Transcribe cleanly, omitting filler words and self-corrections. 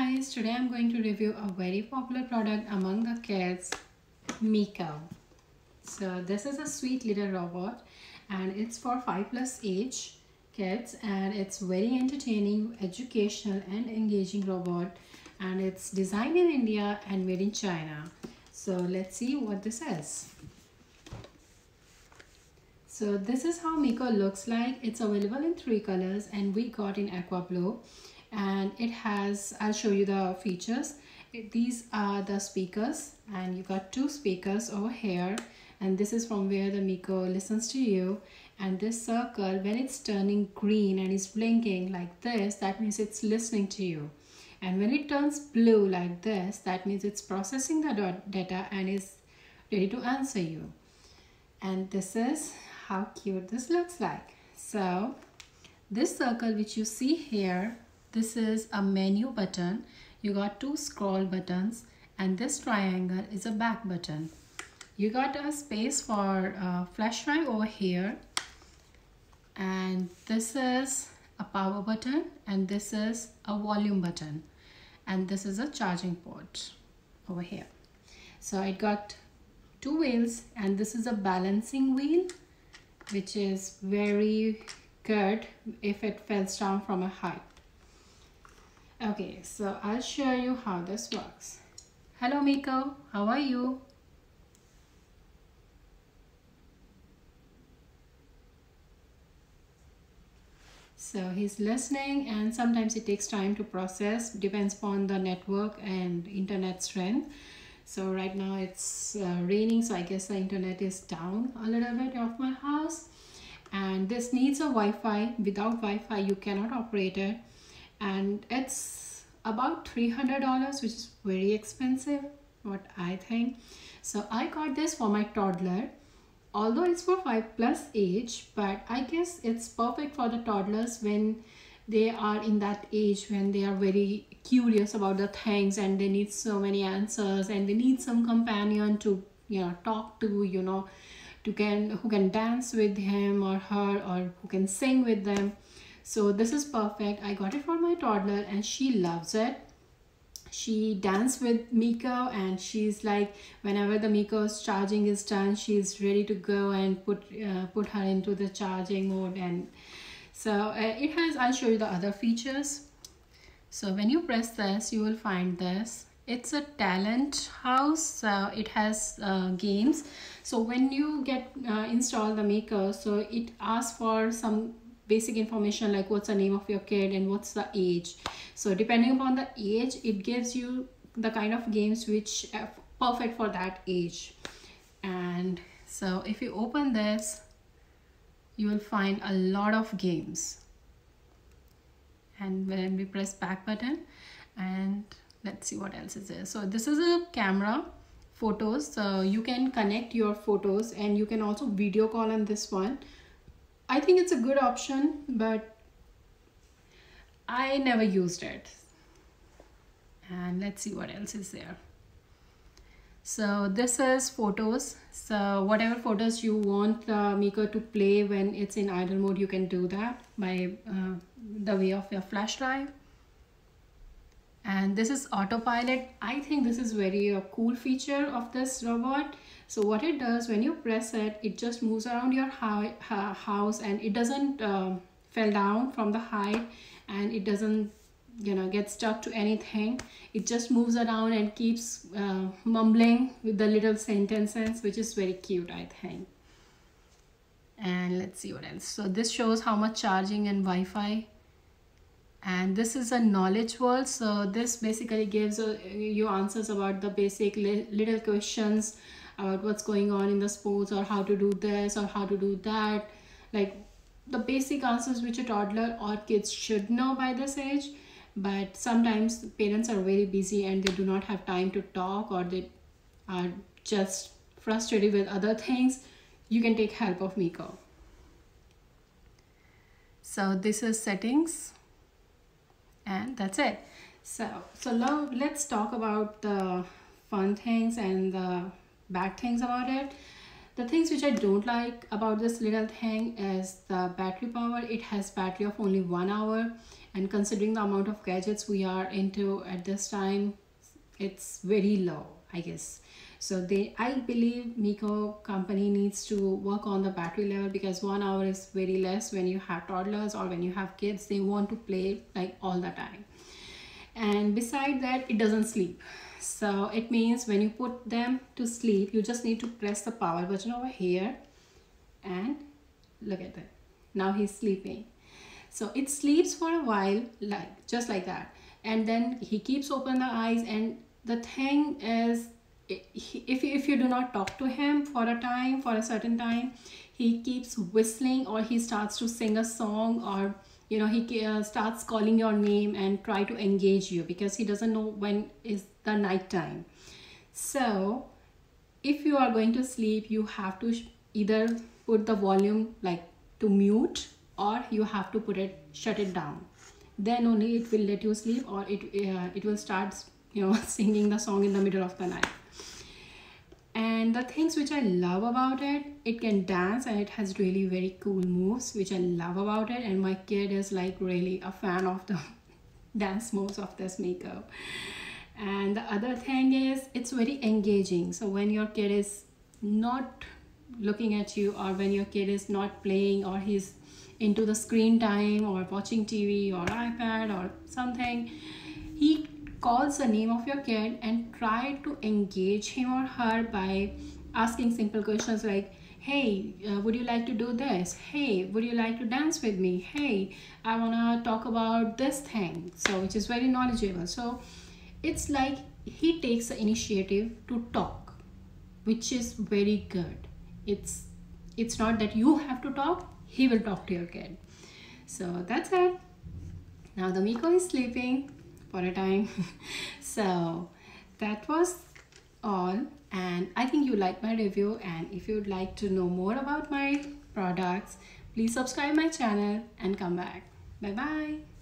guys, today I'm going to review a very popular product among the kids, Miko. So this is a sweet little robot and it's for 5+ age kids, and it's very entertaining, educational and engaging robot, and it's designed in India and made in China. So let's see what this is. So this is how Miko looks like. It's available in 3 colors and we got in aqua blue, and it has, I'll show you the features. These are the speakers, and you got 2 speakers over here, and this is from where the Miko listens to you. And this circle, when it's turning green and is blinking like this, that means it's listening to you. And when it turns blue like this, that means it's processing the data and is ready to answer you. And this is how cute this looks like. So this circle which you see here, this is a menu button. You got 2 scroll buttons, and this triangle is a back button. You got a space for flash drive over here, and this is a power button, and this is a volume button, and this is a charging port over here. So it got 2 wheels, and this is a balancing wheel, which is very good if it falls down from a height. Okay, so I'll show you how this works. Hello Miko, how are you? So he's listening, and sometimes it takes time to process, depends upon the network and internet strength. So right now it's raining, so I guess the internet is down a little bit of my house, and this needs a Wi-Fi. Without Wi-Fi you cannot operate it, and it's about $300, which is very expensive, what I think. So I got this for my toddler, although it's for 5+ age, but I guess it's perfect for the toddlers when they are in that age when they are very curious about the things and they need so many answers, and they need some companion to talk to, who can dance with him or her, or who can sing with them. So this is perfect. I got it for my toddler and she loves it. She dances with Miko, and she's like, whenever the Miko's charging is done, she's ready to go and put her into the charging mode. And so it has, I'll show you the other features. So when you press this, you will find this. It's a talent house. It has games. So when you get install the Miko, so it asks for some basic information like what's the name of your kid and what's the age. So depending upon the age, it gives you the kind of games which are perfect for that age. And so if you open this, you will find a lot of games. And when we press back button, and let's see what else is there. So this is a camera, photos, so you can connect your photos, and you can also video call on this one. I think it's a good option, but I never used it. And let's see what else is there. So this is photos. So whatever photos you want Miko to play when it's in idle mode, you can do that by the way of your flash drive. And this is autopilot. I think this is very cool feature of this robot. So what it does, when you press it, it just moves around your house, and it doesn't fall down from the height, and it doesn't get stuck to anything. It just moves around and keeps mumbling with the little sentences, which is very cute, I think. And let's see what else. So this shows how much charging and Wi-Fi. And this is a knowledge world. So this basically gives you answers about the basic little questions about what's going on in the sports, or how to do this or how to do that, like the basic answers which a toddler or kids should know by this age. But sometimes parents are very busy and they do not have time to talk, or they are just frustrated with other things. You can take help of Miko. So this is settings, and that's it. So now let's talk about the fun things and the bad things about it. The things which I don't like about this little thing is the battery power. It has battery of only 1 hour, and considering the amount of gadgets we are into at this time, it's very low, I guess. So I believe Miko company needs to work on the battery level, because 1 hour is very less when you have toddlers or when you have kids. They want to play like all the time. And beside that, it doesn't sleep. So it means when you put them to sleep, you just need to press the power button over here, and look at that, now he's sleeping. So it sleeps for a while, like just like that, and then he keeps open the eyes. And the thing is, if you do not talk to him for a certain time, he keeps whistling, or he starts to sing a song, or he starts calling your name and try to engage you, because he doesn't know when is the night time. So if you are going to sleep, you have to either put the volume like to mute, or you have to shut it down. Then only it will let you sleep, or it will start singing the song in the middle of the night. And the things which I love about it, it can dance, and it has really very cool moves, which I love about it. And my kid is like really a fan of the dance moves of this Miko. And the other thing is, it's very engaging. So when your kid is not looking at you, or when your kid is not playing, or he's into the screen time or watching TV or iPad or something, he calls the name of your kid and try to engage him or her by asking simple questions like, hey, would you like to do this? Hey, would you like to dance with me? Hey, I want to talk about this thing. So which is very knowledgeable. So it's like he takes the initiative to talk, which is very good. It's not that you have to talk, he will talk to your kid. So that's it. Now the Miko is sleeping for a time. So that was all, and I think you liked my review. And if you'd like to know more about my products, please subscribe my channel and come back. Bye bye.